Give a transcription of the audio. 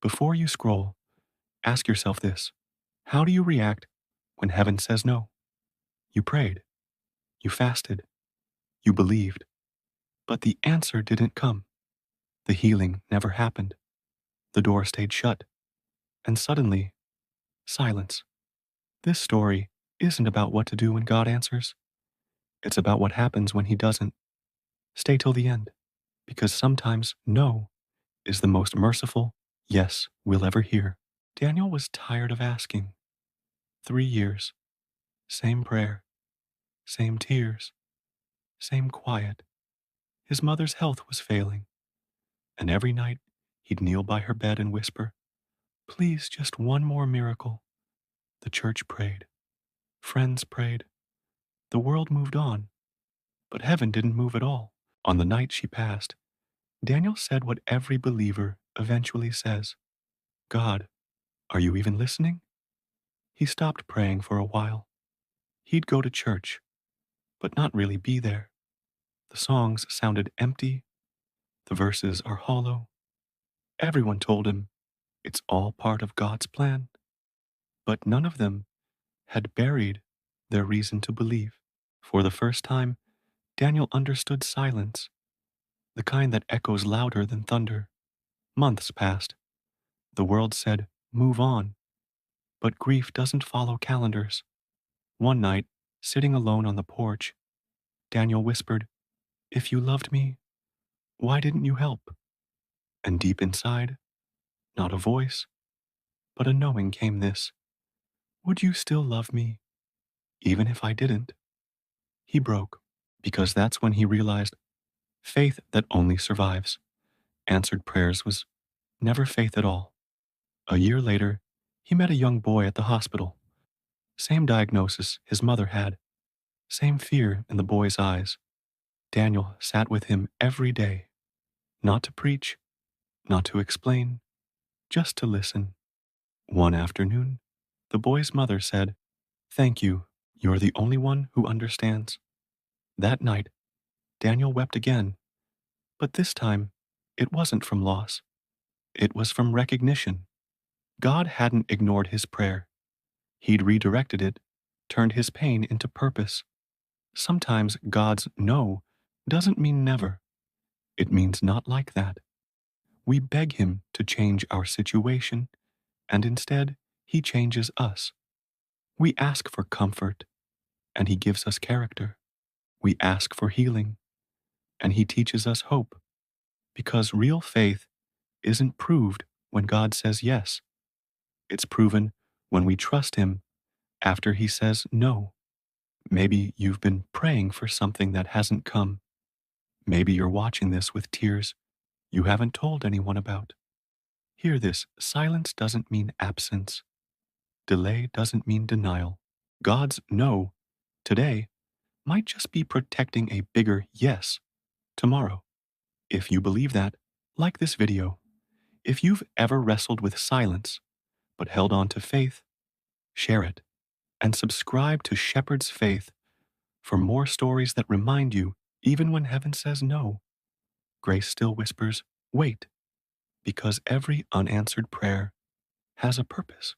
Before you scroll, ask yourself this. How do you react when heaven says no? You prayed, you fasted, you believed, but the answer didn't come. The healing never happened. The door stayed shut, and suddenly, silence. This story isn't about what to do when God answers. It's about what happens when He doesn't. Stay till the end, because sometimes no is the most merciful yes we'll ever hear. Daniel was tired of asking. 3 years, same prayer, same tears, same quiet. His mother's health was failing, and every night he'd kneel by her bed and whisper, "Please, just one more miracle." The church prayed, friends prayed, the world moved on, but heaven didn't move at all. On the night she passed, Daniel said what every believer eventually says: "God, are you even listening?" He stopped praying for a while. He'd go to church, but not really be there. The songs sounded empty, the verses are hollow. Everyone told him it's all part of God's plan, but none of them had buried their reason to believe. For the first time, Daniel understood silence, the kind that echoes louder than thunder. Months passed. The world said, "Move on," but grief doesn't follow calendars. One night, sitting alone on the porch, Daniel whispered, "If you loved me, why didn't you help?" And deep inside, not a voice, but a knowing came this: "Would you still love me, even if I didn't?" He broke, because that's when he realized faith that only survives. Answered prayers was never faith at all. A year later, he met a young boy at the hospital. Same diagnosis his mother had, same fear in the boy's eyes. Daniel sat with him every day, not to preach, not to explain, just to listen. One afternoon, the boy's mother said, "Thank you, you're the only one who understands." That night, Daniel wept again, but this time, it wasn't from loss. It was from recognition. God hadn't ignored his prayer. He'd redirected it, turned his pain into purpose. Sometimes God's no doesn't mean never. It means not like that. We beg him to change our situation, and instead, he changes us. We ask for comfort, and he gives us character. We ask for healing, and he teaches us hope. Because real faith isn't proved when God says yes. It's proven when we trust him after he says no. Maybe you've been praying for something that hasn't come. Maybe you're watching this with tears you haven't told anyone about. Hear this: silence doesn't mean absence. Delay doesn't mean denial. God's no today might just be protecting a bigger yes tomorrow. If you believe that, like this video. If you've ever wrestled with silence but held on to faith, share it and subscribe to Shepherd's Faith for more stories that remind you, even when heaven says no, grace still whispers, wait, because every unanswered prayer has a purpose.